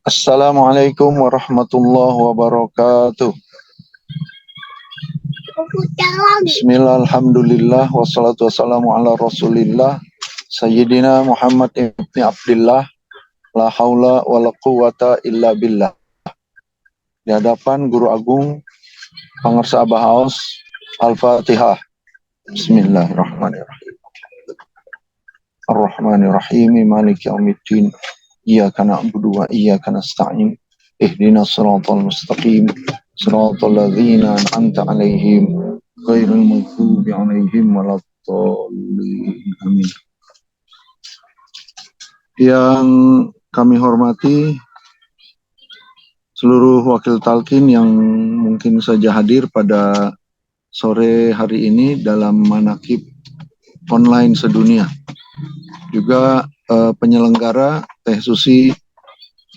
Assalamualaikum warahmatullahi wabarakatuh. Bismillah, alhamdulillah, wassalatu wassalamu ala rasulillah Sayyidina Muhammad ibn Abdillah. La haula wa la quwata illa billah. Di hadapan Guru Agung Pangarsa Abah Haus, Al-Fatihah. Bismillahirrahmanirrahim. Ar-Rahmanirrahim, Maliki yaumiddin. Iyyaka na'budu wa iyyaka nasta'in. Ihdinas siratal mustaqim. Siratal ladzina an'amta 'alaihim ghairil maghdubi 'alaihim waladdallin. Amin. Yang kami hormati seluruh wakil talqin yang mungkin saja hadir pada sore hari ini dalam manakib online sedunia. Juga penyelenggara Teh Susi,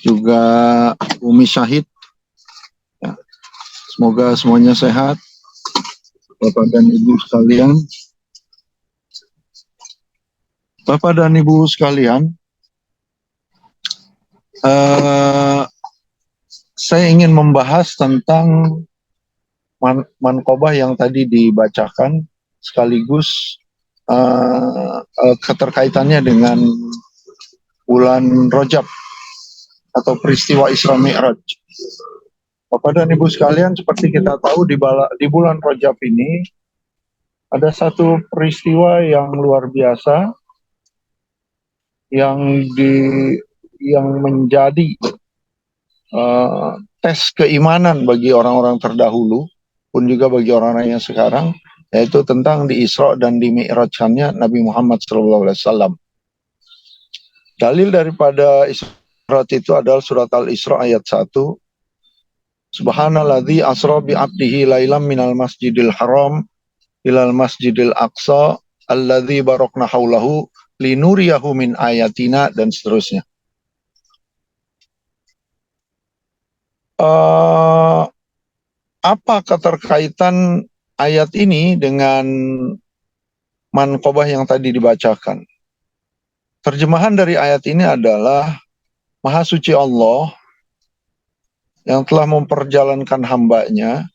juga Umi Syahid. Ya, semoga semuanya sehat, Bapak dan Ibu sekalian. Bapak dan Ibu sekalian, saya ingin membahas tentang manqobah yang tadi dibacakan, sekaligus keterkaitannya dengan bulan Rajab atau peristiwa Isra Mi'raj. Bapak dan Ibu sekalian, seperti kita tahu di bulan Rajab ini ada satu peristiwa yang luar biasa yang menjadi tes keimanan bagi orang-orang terdahulu pun juga bagi orang-orang yang sekarang, yaitu tentang di Isra dan di Mi'rajkannya Nabi Muhammad SAW. Dalil daripada Isra itu adalah surat Al-Isra ayat 1. Subhanalladzi asra bi 'abdihi lailam minal masjidil haram ilal masjidil aqsa alladzi barakna haulahu linuriyahu min ayatina, dan seterusnya. Apa keterkaitan ayat ini dengan manqobah yang tadi dibacakan? Terjemahan dari ayat ini adalah Maha Suci Allah yang telah memperjalankan hambanya,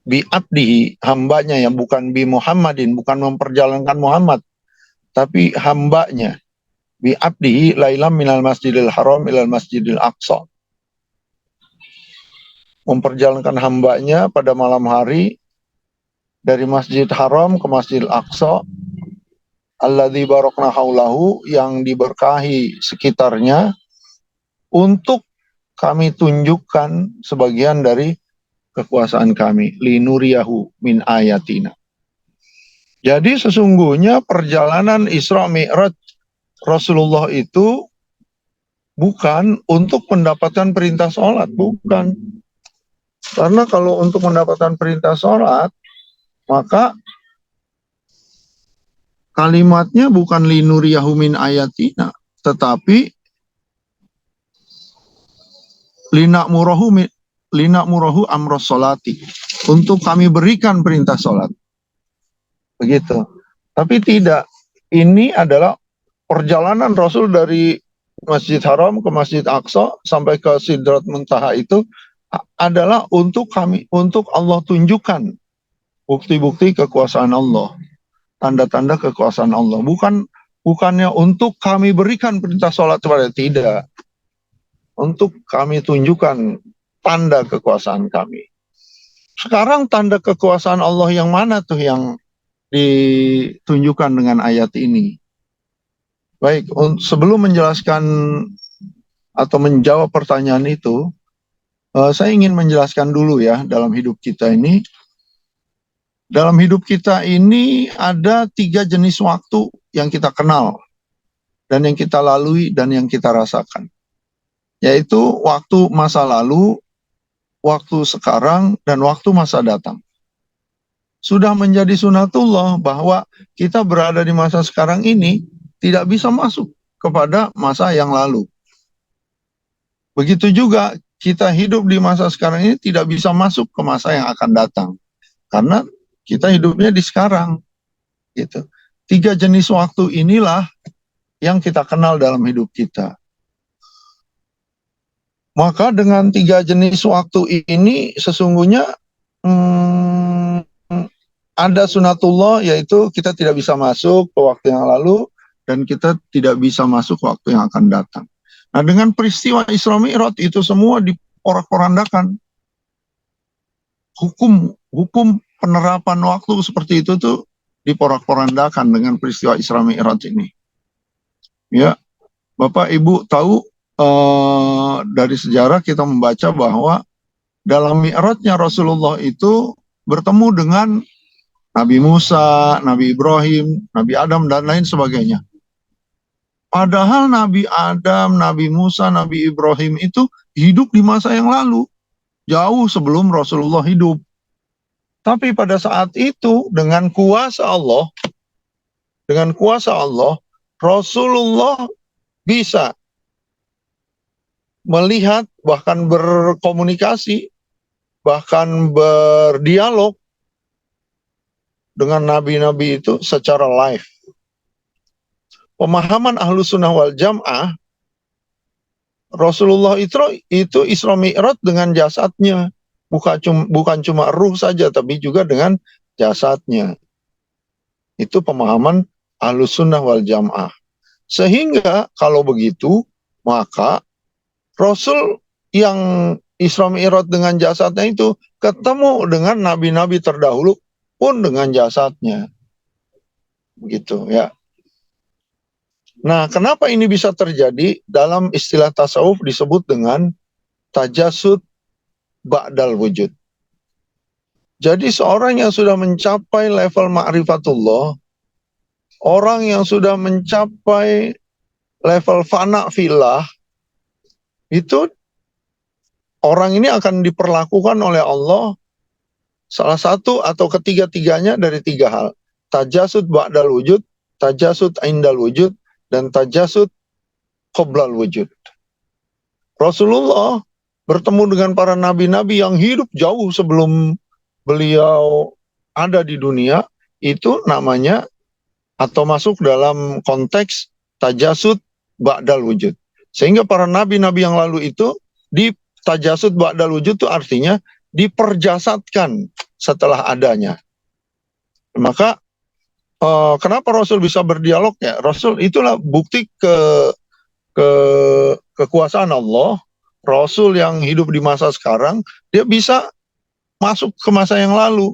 bi'abdihi, hambanya, yang bukan bi Muhammadin, bukan memperjalankan Muhammad, tapi hambanya, bi'abdihi lailam minal masjidil haram ilal masjidil aqsa, memperjalankan hambanya pada malam hari dari Masjid Haram ke Masjidil Aqsa, alladzi barakna haulahu, yang diberkahi sekitarnya, untuk kami tunjukkan sebagian dari kekuasaan kami, linuriyahu min ayatina. Jadi sesungguhnya perjalanan Isra Mi'raj Rasulullah itu bukan untuk mendapatkan perintah sholat, bukan. Karena kalau untuk mendapatkan perintah sholat, maka kalimatnya bukan linuriyahu min ayatina, tetapi lina'murahu amros sholati, untuk kami berikan perintah sholat. Begitu. Tapi tidak, ini adalah perjalanan Rasul dari Masjid Haram ke Masjid Aqsa sampai ke Sidrat Muntaha, itu adalah untuk Allah tunjukkan bukti-bukti kekuasaan Allah, tanda-tanda kekuasaan Allah. Bukannya untuk kami berikan perintah sholat kepada, tidak. Untuk kami tunjukkan tanda kekuasaan kami. Sekarang tanda kekuasaan Allah yang mana tuh yang ditunjukkan dengan ayat ini? Baik, sebelum menjelaskan atau menjawab pertanyaan itu, saya ingin menjelaskan dulu ya, dalam hidup kita ini ada 3 jenis waktu yang kita kenal, dan yang kita lalui, dan yang kita rasakan. Yaitu waktu masa lalu, waktu sekarang, dan waktu masa datang. Sudah menjadi sunatullah bahwa kita berada di masa sekarang ini tidak bisa masuk kepada masa yang lalu. Begitu juga kita hidup di masa sekarang ini tidak bisa masuk ke masa yang akan datang, karena kita hidupnya di sekarang. Gitu. 3 jenis waktu inilah yang kita kenal dalam hidup kita. Maka dengan 3 jenis waktu ini sesungguhnya hmm, ada sunatullah, yaitu kita tidak bisa masuk ke waktu yang lalu dan kita tidak bisa masuk ke waktu yang akan datang. Nah, dengan peristiwa Isra Mi'raj itu semua diporak-porandakan. Hukum penerapan waktu seperti itu tuh diporak-porandakan dengan peristiwa Isra Mi'raj ini. Ya, Bapak Ibu tahu dari sejarah kita membaca bahwa dalam Mi'rajnya Rasulullah itu bertemu dengan Nabi Musa, Nabi Ibrahim, Nabi Adam, dan lain sebagainya. Padahal Nabi Adam, Nabi Musa, Nabi Ibrahim itu hidup di masa yang lalu, jauh sebelum Rasulullah hidup. Tapi pada saat itu dengan kuasa Allah, Rasulullah bisa melihat, bahkan berkomunikasi, bahkan berdialog dengan nabi-nabi itu secara live. Pemahaman Ahlus Sunnah wal Jamaah, Rasulullah itu Isra Mi'raj dengan jasadnya, bukan cuma ruh saja, tapi juga dengan jasadnya. Itu pemahaman Ahlus Sunnah wal Jamaah. Sehingga kalau begitu, maka Rasul yang Isra Mi'raj dengan jasadnya itu ketemu dengan nabi-nabi terdahulu pun dengan jasadnya. Begitu ya. Nah, kenapa ini bisa terjadi? Dalam istilah tasawuf disebut dengan tajasud ba'dal wujud. Jadi seorang yang sudah mencapai level ma'rifatullah, orang yang sudah mencapai level fana fillah, itu orang ini akan diperlakukan oleh Allah salah satu atau ketiga-tiganya dari 3 hal. Tajasud ba'dal wujud, tajasud indal wujud, dan tajasud qoblal wujud. Rasulullah bertemu dengan para nabi-nabi yang hidup jauh sebelum beliau ada di dunia, itu namanya atau masuk dalam konteks tajasud ba'dal wujud. Sehingga para nabi-nabi yang lalu itu di tajasud ba'dal wujud itu artinya diperjasadkan setelah adanya. Maka kenapa Rasul bisa berdialog ya? Rasul itulah bukti kekuasaan Allah. Rasul yang hidup di masa sekarang, dia bisa masuk ke masa yang lalu.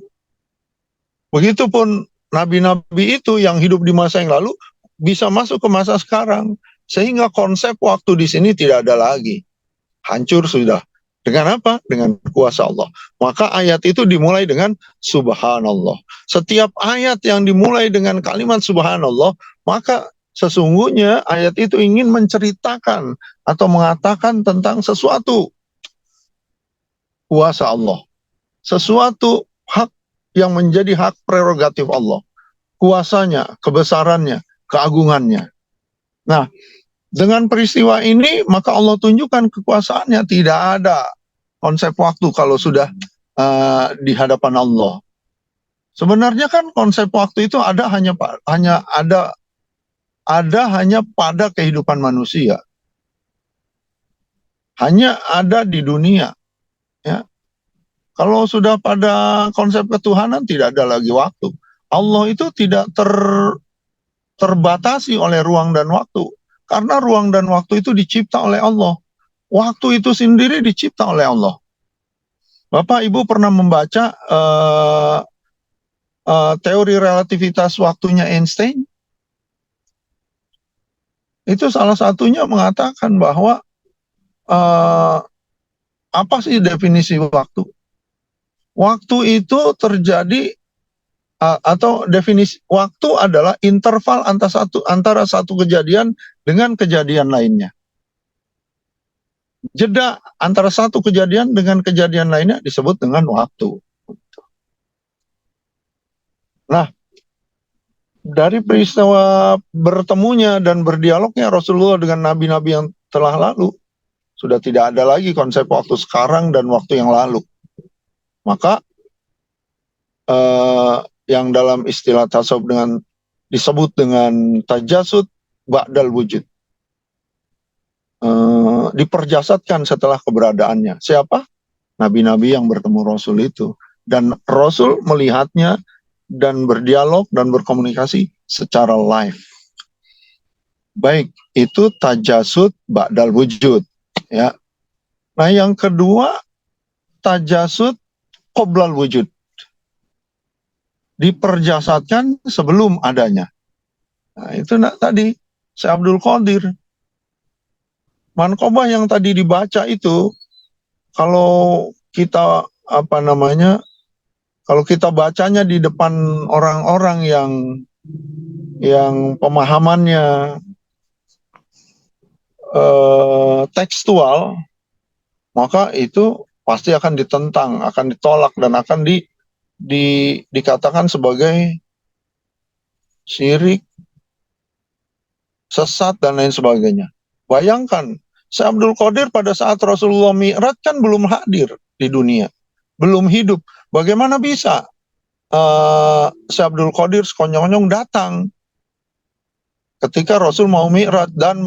Begitupun nabi-nabi itu yang hidup di masa yang lalu bisa masuk ke masa sekarang. Sehingga konsep waktu di sini tidak ada lagi. Hancur sudah. Dengan apa? Dengan kuasa Allah. Maka ayat itu dimulai dengan subhanallah. Setiap ayat yang dimulai dengan kalimat subhanallah, maka sesungguhnya ayat itu ingin menceritakan atau mengatakan tentang sesuatu kuasa Allah. Sesuatu hak yang menjadi hak prerogatif Allah. Kuasanya, kebesarannya, keagungannya. Nah, dengan peristiwa ini, maka Allah tunjukkan kekuasaannya. Tidak ada konsep waktu kalau sudah di hadapan Allah. Sebenarnya kan konsep waktu itu hanya pada kehidupan manusia. Hanya ada di dunia. Ya. Kalau sudah pada konsep ketuhanan, tidak ada lagi waktu. Allah itu tidak terbatasi oleh ruang dan waktu. Karena ruang dan waktu itu dicipta oleh Allah. Waktu itu sendiri dicipta oleh Allah. Bapak Ibu pernah membaca teori relativitas waktunya Einstein? Itu salah satunya mengatakan bahwa apa sih definisi waktu? Waktu itu terjadi atau definisi waktu adalah interval antara satu kejadian dengan kejadian lainnya. Jeda antara satu kejadian dengan kejadian lainnya disebut dengan waktu. Nah, dari peristiwa bertemunya dan berdialognya Rasulullah dengan nabi-nabi yang telah lalu, sudah tidak ada lagi konsep waktu sekarang dan waktu yang lalu. Maka yang dalam istilah tasawuf disebut dengan tajasud ba'dal wujud. diperjasadkan setelah keberadaannya. Siapa? Nabi-nabi yang bertemu Rasul itu. Dan Rasul melihatnya dan berdialog dan berkomunikasi secara live. Baik, itu tajasud ba'dal wujud. Ya. Nah, yang kedua, tajasud qoblal wujud. Diperjasadkan sebelum adanya. Nah, itu tadi, Syekh Abdul Qadir. Manqobah yang tadi dibaca itu, kalau kita kalau kita bacanya di depan orang-orang yang pemahamannya tekstual, maka itu pasti akan ditentang, akan ditolak, dan akan dikatakan sebagai syirik, sesat, dan lain sebagainya. Bayangkan, Syekh Abdul Qadir pada saat Rasulullah Mi'raj kan belum hadir di dunia, belum hidup. Bagaimana bisa Syekh Abdul Qadir sekonyong-konyong datang ketika Rasul mau Mi'raj dan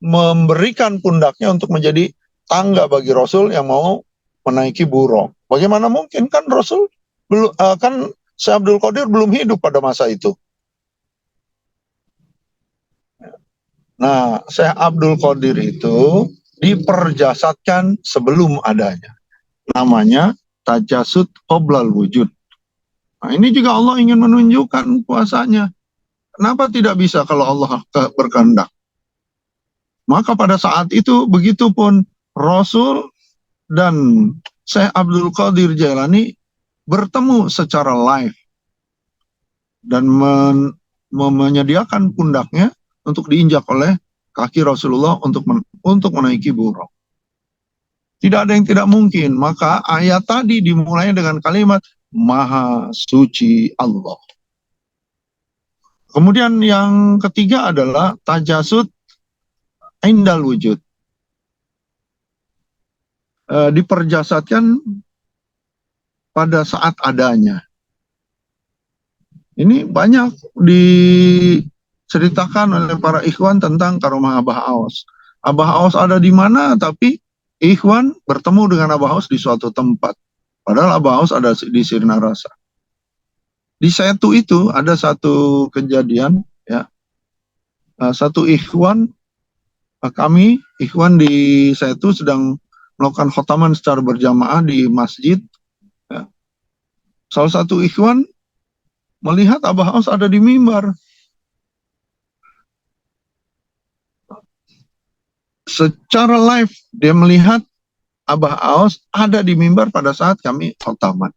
memberikan pundaknya untuk menjadi tangga bagi Rasul yang mau menaiki buruk. Bagaimana mungkin, kan Rasul belum kan Syekh Abdul Qadir belum hidup pada masa itu. Nah, Syekh Abdul Qadir itu diperjasadkan sebelum adanya. Namanya tajasud qoblal wujud. Nah, ini juga Allah ingin menunjukkan kuasanya. Kenapa tidak bisa kalau Allah berkehendak? Maka pada saat itu, begitupun Rasul dan Syekh Abdul Qadir Jailani bertemu secara live dan menyediakan pundaknya untuk diinjak oleh kaki Rasulullah untuk menaiki buruk. Tidak ada yang tidak mungkin. Maka ayat tadi dimulai dengan kalimat Maha Suci Allah. Kemudian yang ketiga adalah tajasud indal wujud. Diperjasadkan pada saat adanya. Ini banyak diceritakan oleh para ikhwan tentang karomah Abah Aos. Abah Aos ada di mana, tapi ikhwan bertemu dengan Abah Aos di suatu tempat. Padahal Abah Aos ada di Sirna Rasa. Di Setu itu ada satu kejadian, ya. Satu ikhwan, kami ikhwan di Setu sedang melakukan khotaman secara berjamaah di masjid. Ya. Salah satu ikhwan melihat Abah Aos ada di mimbar. Secara live dia melihat Abah Aos ada di mimbar pada saat kami khotaman.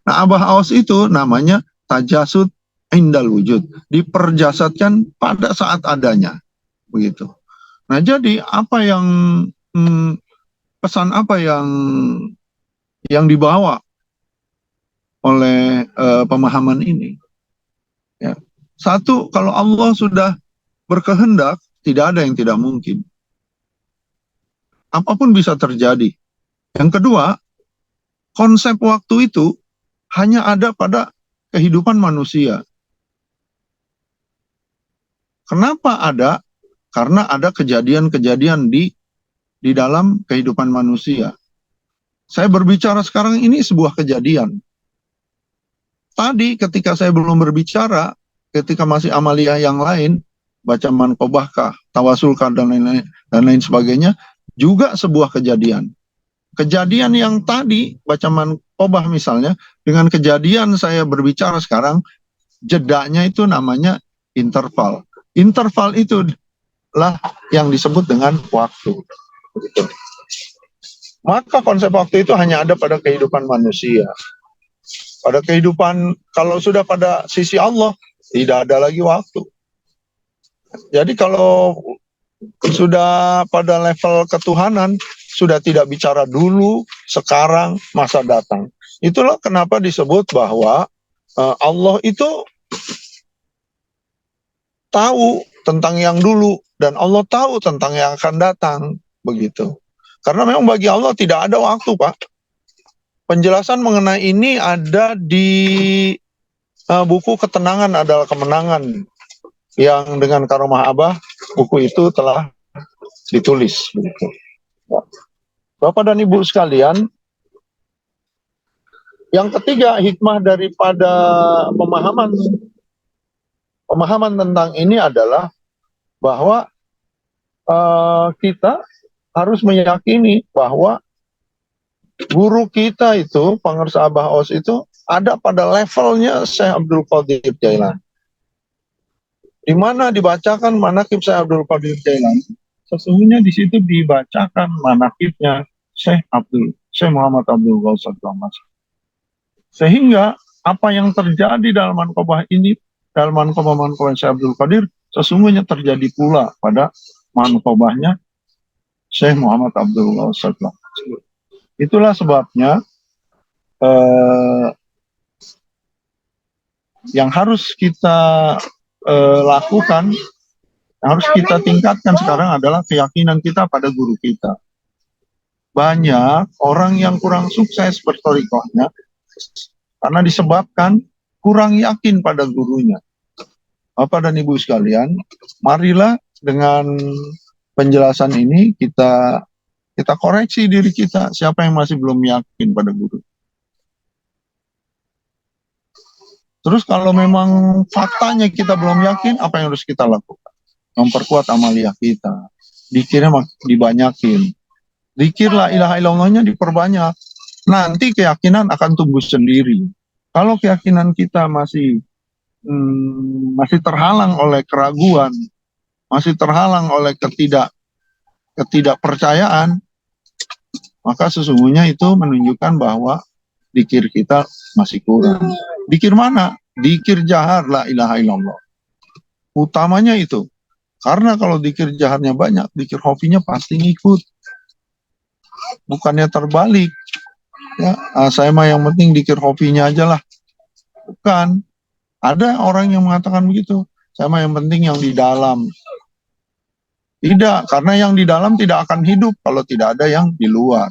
Nah, Abah Aos itu namanya tajasud indal wujud, diperjasadkan pada saat adanya, begitu. Nah, jadi apa yang pesan apa yang dibawa oleh pemahaman ini? Ya. Satu, kalau Allah sudah berkehendak, tidak ada yang tidak mungkin. Apapun bisa terjadi. Yang kedua, konsep waktu itu hanya ada pada kehidupan manusia. Kenapa ada? Karena ada kejadian-kejadian di dalam kehidupan manusia. Saya berbicara sekarang ini sebuah kejadian. Tadi ketika saya belum berbicara, ketika masih amaliyah yang lain, baca manqobahkah, tawasulkah, dan lain sebagainya, juga sebuah kejadian. Kejadian yang tadi, baca manqobah misalnya, dengan kejadian saya berbicara sekarang, jedanya itu namanya interval. Interval itu lah yang disebut dengan waktu. Begitu. Maka konsep waktu itu hanya ada pada kehidupan manusia. Pada kehidupan, kalau sudah pada sisi Allah, tidak ada lagi waktu. Jadi kalau sudah pada level ketuhanan, sudah tidak bicara dulu, sekarang, masa datang. Itulah kenapa disebut bahwa Allah itu tahu tentang yang dulu, dan Allah tahu tentang yang akan datang, begitu. Karena memang bagi Allah tidak ada waktu, Pak. Penjelasan mengenai ini ada di buku Ketenangan Adalah Kemenangan, yang dengan karomah Abah, buku itu telah ditulis begitu. Bapak dan Ibu sekalian, yang ketiga hikmah daripada pemahaman tentang ini adalah bahwa kita harus meyakini bahwa guru kita itu, Pangarsa Abah Os itu ada pada levelnya Syekh Abdul Qadir Jailani. Di mana dibacakan manaqib Syekh Abdul Qadir Jailani, sesungguhnya di situ dibacakan manaqibnya Syekh Muhammad Abdul Ghawthad Al-Mas. Sehingga apa yang terjadi dalam manqabah ini, dalam manqabah Syekh Abdul Qadir, sesungguhnya terjadi pula pada manqabahnya Syekh Muhammad Abdul Ghawthad Al-Mas. Itulah sebabnya yang harus kita lakukan, yang harus kita tingkatkan sekarang adalah keyakinan kita pada guru kita. Banyak orang yang kurang sukses berthariqahnya karena disebabkan kurang yakin pada gurunya. Bapak dan Ibu sekalian, marilah dengan penjelasan ini kita koreksi diri kita, siapa yang masih belum yakin pada guru. Terus kalau memang faktanya kita belum yakin, apa yang harus kita lakukan? Memperkuat amaliyah kita. Dikirnya dibanyakin. Dikir la ilaha illallahnya diperbanyak. Nanti keyakinan akan tumbuh sendiri. Kalau keyakinan kita masih terhalang oleh keraguan, masih terhalang oleh ketidakpercayaan, maka sesungguhnya itu menunjukkan bahwa dikir kita masih kurang. Dikir mana? Dikir jahar la ilaha illallah. Utamanya itu. Karena kalau dikir jaharnya banyak, dikir hofinya pasti ngikut. Bukannya terbalik. Ya, saya mah yang penting dikir hofinya aja lah. Bukan. Ada orang yang mengatakan begitu. Saya mah yang penting yang di dalam. Tidak, karena yang di dalam tidak akan hidup kalau tidak ada yang di luar.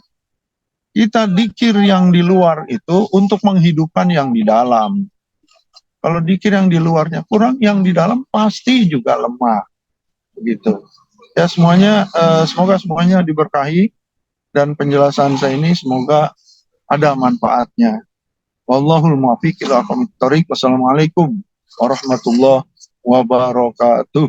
Kita dikir yang di luar itu untuk menghidupkan yang di dalam. Kalau dikir yang di luarnya kurang, yang di dalam pasti juga lemah. Begitu. Ya semoga semuanya diberkahi dan penjelasan saya ini semoga ada manfaatnya. Wallahul muwaffiq ila aqwamit thoriq. Wassalamualaikum warahmatullahi wabarakatuh.